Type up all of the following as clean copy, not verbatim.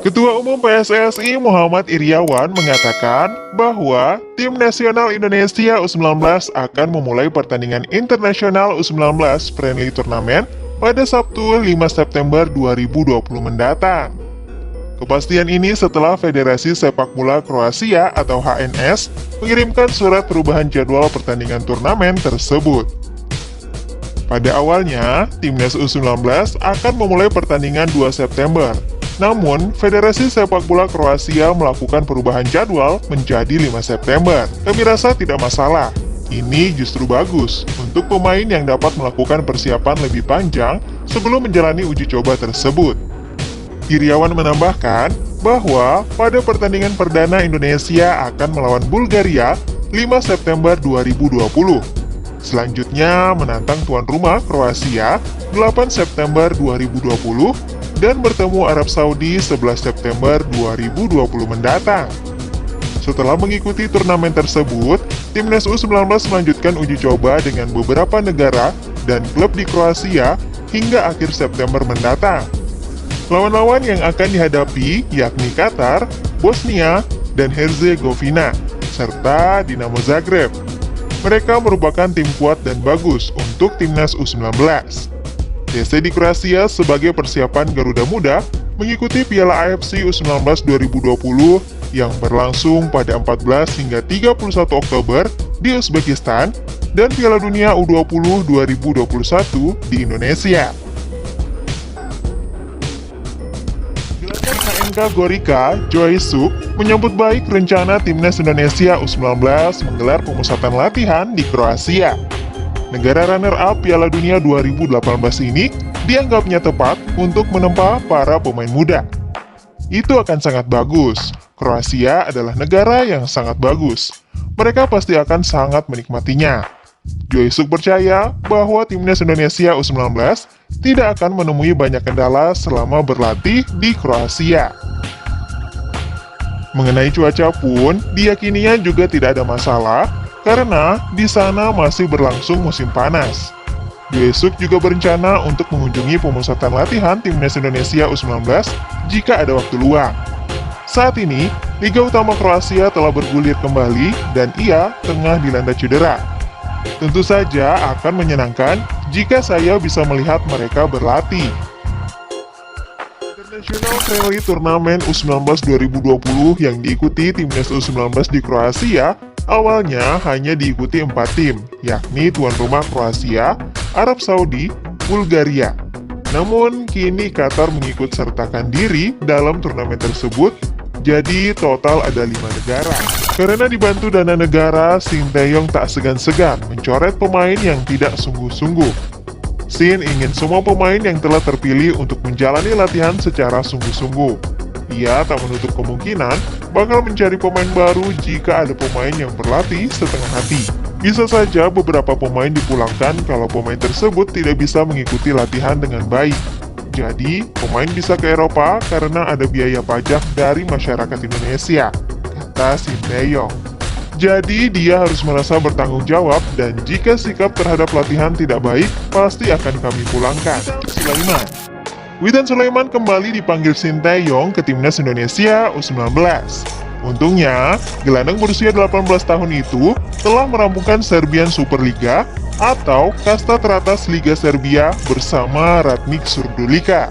Ketua Umum PSSI Muhammad Iriawan mengatakan bahwa tim nasional Indonesia U19 akan memulai pertandingan internasional U19 Friendly Tournament pada Sabtu 5 September 2020 mendatang. Kepastian ini setelah Federasi Sepak Bola Kroasia atau HNS mengirimkan surat perubahan jadwal pertandingan turnamen tersebut. Pada awalnya, timnas U19 akan memulai pertandingan 2 September. Namun, Federasi Sepak Bola Kroasia melakukan perubahan jadwal menjadi 5 September. Kami rasa tidak masalah. Ini justru bagus untuk pemain yang dapat melakukan persiapan lebih panjang sebelum menjalani uji coba tersebut. Iriawan menambahkan bahwa pada pertandingan perdana Indonesia akan melawan Bulgaria 5 September 2020. Selanjutnya menantang tuan rumah Kroasia 8 September 2020 dan bertemu Arab Saudi 11 September 2020 mendatang. Setelah mengikuti turnamen tersebut, timnas U19 melanjutkan uji coba dengan beberapa negara dan klub di Kroasia hingga akhir September mendatang. Lawan-lawan yang akan dihadapi yakni Qatar, Bosnia, dan Herzegovina, serta Dinamo Zagreb. Mereka merupakan tim kuat dan bagus untuk timnas U19. TC di Kroasia sebagai persiapan Garuda Muda mengikuti Piala AFC U19 2020 yang berlangsung pada 14 hingga 31 Oktober di Uzbekistan dan Piala Dunia U20 2021 di Indonesia. Gelandang HMK Gorica, Choi Suk, menyambut baik rencana timnas Indonesia U19 menggelar pemusatan latihan di Kroasia. Negara runner-up Piala Dunia 2018 ini dianggapnya tepat untuk menempa para pemain muda. Itu akan sangat bagus. Kroasia adalah negara yang sangat bagus. Mereka pasti akan sangat menikmatinya. Choi Suk percaya bahwa timnas Indonesia U19 tidak akan menemui banyak kendala selama berlatih di Kroasia. Mengenai cuaca pun, diyakininya juga tidak ada masalah karena di sana masih berlangsung musim panas. Choi Suk juga berencana untuk mengunjungi pemusatan latihan timnas Indonesia U19 jika ada waktu luang. Saat ini, Liga Utama Kroasia telah bergulir kembali dan ia tengah dilanda cedera. Tentu saja akan menyenangkan jika saya bisa melihat mereka berlatih. International Friendly Tournament U19 2020 yang diikuti timnas U19 di Kroasia awalnya hanya diikuti 4 tim, yakni tuan rumah Kroasia, Arab Saudi, Bulgaria. Namun, kini Qatar mengikut sertakan diri dalam turnamen tersebut, jadi total ada 5 negara. Karena dibantu dana negara, Sinteyong tak segan-segan mencoret pemain yang tidak sungguh-sungguh. Sin ingin semua pemain yang telah terpilih untuk menjalani latihan secara sungguh-sungguh. Ia tak menutup kemungkinan bakal mencari pemain baru jika ada pemain yang berlatih setengah hati. Bisa saja beberapa pemain dipulangkan kalau pemain tersebut tidak bisa mengikuti latihan dengan baik. Jadi, pemain bisa ke Eropa karena ada biaya pajak dari masyarakat Indonesia, kata Sinteyong. Jadi, dia harus merasa bertanggung jawab dan jika sikap terhadap latihan tidak baik, pasti akan kami pulangkan. Sulaiman. Witan Sulaiman kembali dipanggil Sinteyong ke timnas Indonesia U19. Untungnya, gelandang berusia 18 tahun itu telah merampungkan Serbian Superliga atau kasta teratas Liga Serbia bersama Radnik Surdulica.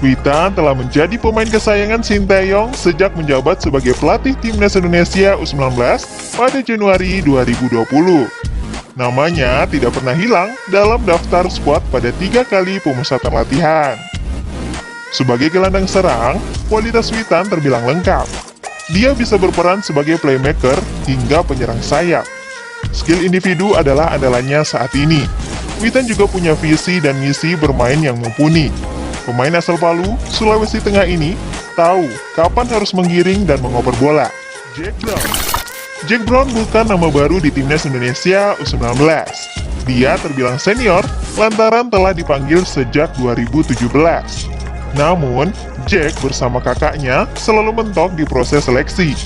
Witan telah menjadi pemain kesayangan Sinteyong sejak menjabat sebagai pelatih timnas Indonesia U19 pada Januari 2020. Namanya tidak pernah hilang dalam daftar skuad pada 3 kali pemusatan latihan. Sebagai gelandang serang, kualitas Witan terbilang lengkap. Dia bisa berperan sebagai playmaker hingga penyerang sayap. Skill individu adalah andalannya saat ini. Witan juga punya visi dan misi bermain yang mumpuni. Pemain asal Palu, Sulawesi Tengah ini tahu kapan harus menggiring dan mengoper bola. Jack Brown bukan nama baru di timnas Indonesia U19. Dia terbilang senior lantaran telah dipanggil sejak 2017. Namun, Jack bersama kakaknya selalu mentok di proses seleksi.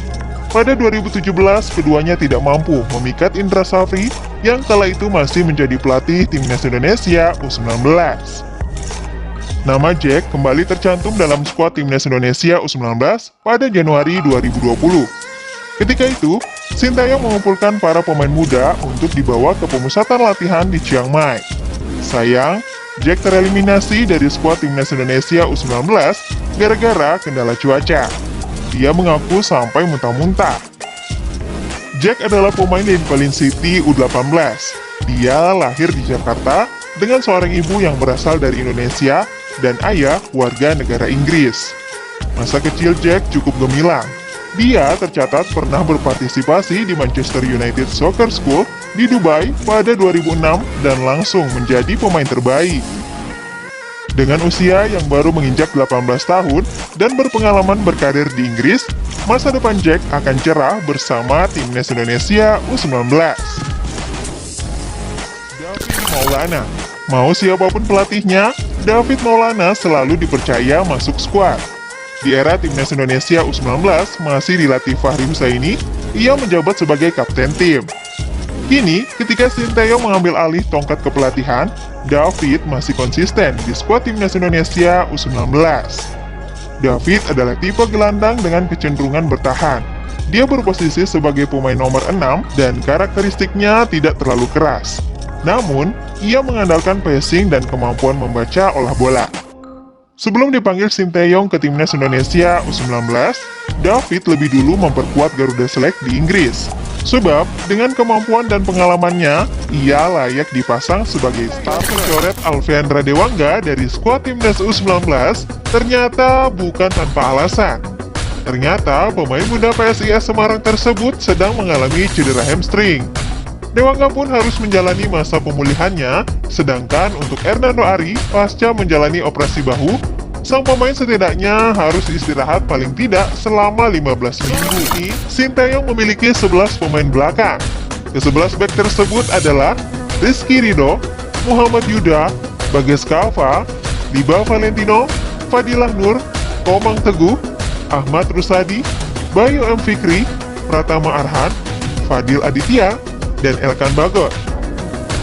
Pada 2017, keduanya tidak mampu memikat Indra Safri yang kala itu masih menjadi pelatih timnas Indonesia U19. Nama Jack kembali tercantum dalam skuad timnas Indonesia U19 pada Januari 2020. Ketika itu, Sintayong mengumpulkan para pemain muda untuk dibawa ke pemusatan latihan di Chiang Mai. Sayang, Jack tereliminasi dari skuad timnas Indonesia U19 gara-gara kendala cuaca. Dia mengaku sampai muntah-muntah. Jack adalah pemain Lincoln City U18. Dia lahir di Jakarta dengan seorang ibu yang berasal dari Indonesia dan ayah warga negara Inggris. Masa kecil Jack cukup gemilang. Dia tercatat pernah berpartisipasi di Manchester United Soccer School di Dubai pada 2006 dan langsung menjadi pemain terbaik. Dengan usia yang baru menginjak 18 tahun dan berpengalaman berkarir di Inggris, masa depan Jack akan cerah bersama timnas Indonesia U19. David Maulana. Mau siapapun pelatihnya, David Maulana selalu dipercaya masuk skuad. Di era timnas Indonesia U19 masih dilatih Fahri Husaini, ia menjabat sebagai kapten tim. Kini, ketika Sintayong mengambil alih tongkat kepelatihan, David masih konsisten di skuad timnas Indonesia U19. David adalah tipe gelandang dengan kecenderungan bertahan. Dia berposisi sebagai pemain nomor 6 dan karakteristiknya tidak terlalu keras. Namun, ia mengandalkan passing dan kemampuan membaca olah bola. Sebelum dipanggil Sintayong ke timnas Indonesia U19, David lebih dulu memperkuat Garuda Select di Inggris. Sebab, dengan kemampuan dan pengalamannya, ia layak dipasang sebagai starter. Coret Alfeandra Dewangga dari skuad timnas U19 ternyata bukan tanpa alasan. Ternyata pemain muda PSIS Semarang tersebut sedang mengalami cedera hamstring. Dewangga pun harus menjalani masa pemulihannya, sedangkan untuk Hernando Ari pasca menjalani operasi bahu, sang pemain setidaknya harus istirahat paling tidak selama 15 minggu. Ini, Sintayong memiliki 11 pemain belakang. Ke-11 back tersebut adalah Rizky Ridho, Muhammad Yuda, Bagas Kava, Liba Valentino, Fadilah Nur, Komang Teguh, Ahmad Rusadi, Bayu M. Fikri, Pratama Arhan, Fadil Aditya, dan Elkan Bagot.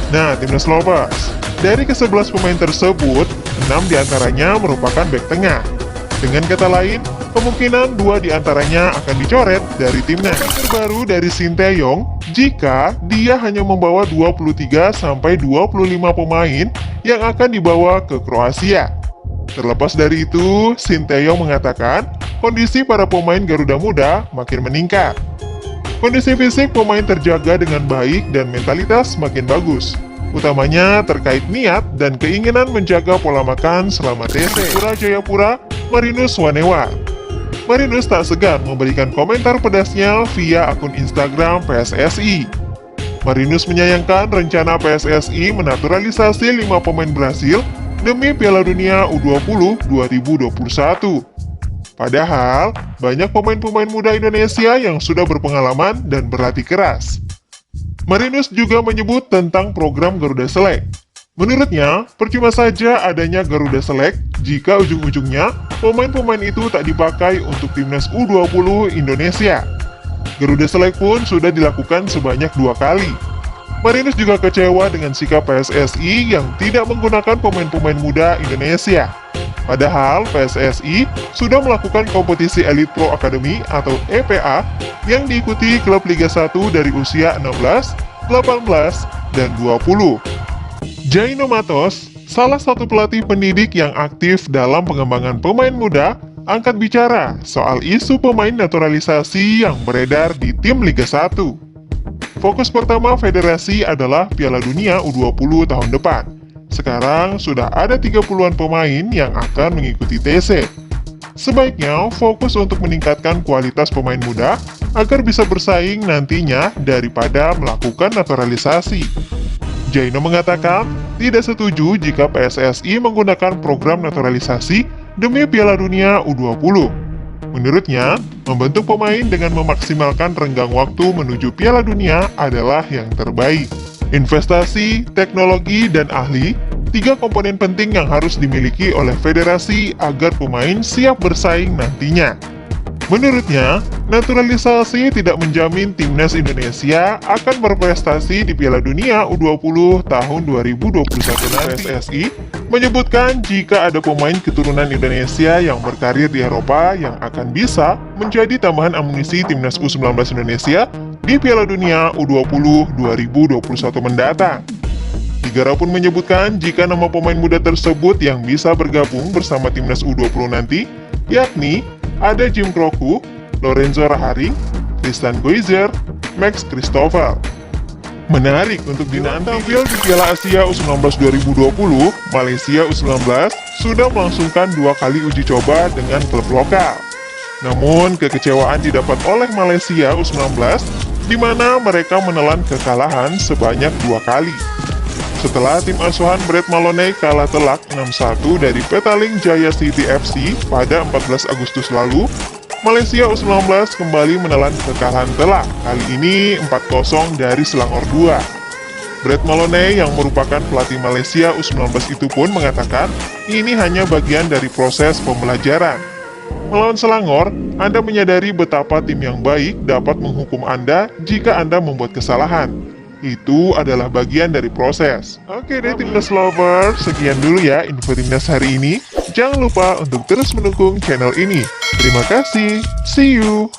Nah, timnas Lobas. Dari ke-11 pemain tersebut, 6 diantaranya merupakan bek tengah. Dengan kata lain, kemungkinan 2 diantaranya akan dicoret dari timnas. Terbaru dari Sintayong, jika dia hanya membawa 23-25 pemain yang akan dibawa ke Kroasia. Terlepas dari itu, Sintayong mengatakan kondisi para pemain Garuda Muda makin meningkat. Kondisi fisik pemain terjaga dengan baik dan mentalitas makin bagus, utamanya terkait niat dan keinginan menjaga pola makan selama TC. Jayapura, Marinus Wanewa. Marinus tak segan memberikan komentar pedasnya via akun Instagram PSSI. Marinus menyayangkan rencana PSSI menaturalisasi 5 pemain Brasil demi Piala Dunia U20 2021. Padahal, banyak pemain-pemain muda Indonesia yang sudah berpengalaman dan berlatih keras. Marinus juga menyebut tentang program Garuda Select. Menurutnya, percuma saja adanya Garuda Select jika ujung-ujungnya pemain-pemain itu tak dipakai untuk timnas U20 Indonesia. Garuda Select pun sudah dilakukan sebanyak 2 kali. Marinus juga kecewa dengan sikap PSSI yang tidak menggunakan pemain-pemain muda Indonesia. Padahal PSSI sudah melakukan kompetisi Elite Pro Academy atau EPA yang diikuti klub Liga 1 dari usia 16, 18, dan 20. Jaino Matos, salah satu pelatih pendidik yang aktif dalam pengembangan pemain muda, angkat bicara soal isu pemain naturalisasi yang beredar di tim Liga 1. Fokus pertama federasi adalah Piala Dunia U20 tahun depan. Sekarang sudah ada 30-an pemain yang akan mengikuti TC. Sebaiknya fokus untuk meningkatkan kualitas pemain muda agar bisa bersaing nantinya daripada melakukan naturalisasi. Jaino mengatakan tidak setuju jika PSSI menggunakan program naturalisasi demi Piala Dunia U20. Menurutnya, membentuk pemain dengan memaksimalkan renggang waktu menuju Piala Dunia adalah yang terbaik. Investasi, teknologi, dan ahli, 3 komponen penting yang harus dimiliki oleh federasi agar pemain siap bersaing nantinya. Menurutnya, naturalisasi tidak menjamin timnas Indonesia akan berprestasi di Piala Dunia U20 tahun 2021 nanti. PSSI menyebutkan jika ada pemain keturunan Indonesia yang berkarir di Eropa yang akan bisa menjadi tambahan amunisi timnas U19 Indonesia di Piala Dunia U20 2021 mendatang. Tigara pun menyebutkan jika nama pemain muda tersebut yang bisa bergabung bersama timnas U20 nanti, yakni ada Jim Kroku, Lorenzo Raharing, Tristan Goizer, Max Christopher. Menarik untuk dinanti. Tampil di Piala Asia U19 2020, Malaysia U19 sudah melangsungkan 2 kali uji coba dengan klub lokal. Namun, kekecewaan didapat oleh Malaysia U19, di mana mereka menelan kekalahan sebanyak 2 kali. Setelah tim asuhan Brett Maloney kalah telak 6-1 dari Petaling Jaya City FC pada 14 Agustus lalu, Malaysia U19 kembali menelan kekalahan telak, kali ini 4-0 dari Selangor 2. Brett Maloney yang merupakan pelatih Malaysia U19 itu pun mengatakan ini hanya bagian dari proses pembelajaran. Melawan Selangor, Anda menyadari betapa tim yang baik dapat menghukum Anda jika Anda membuat kesalahan. Itu adalah bagian dari proses. Oke deh Timnas Lover, sekian dulu ya info Timnas hari ini. Jangan lupa untuk terus mendukung channel ini. Terima kasih, see you!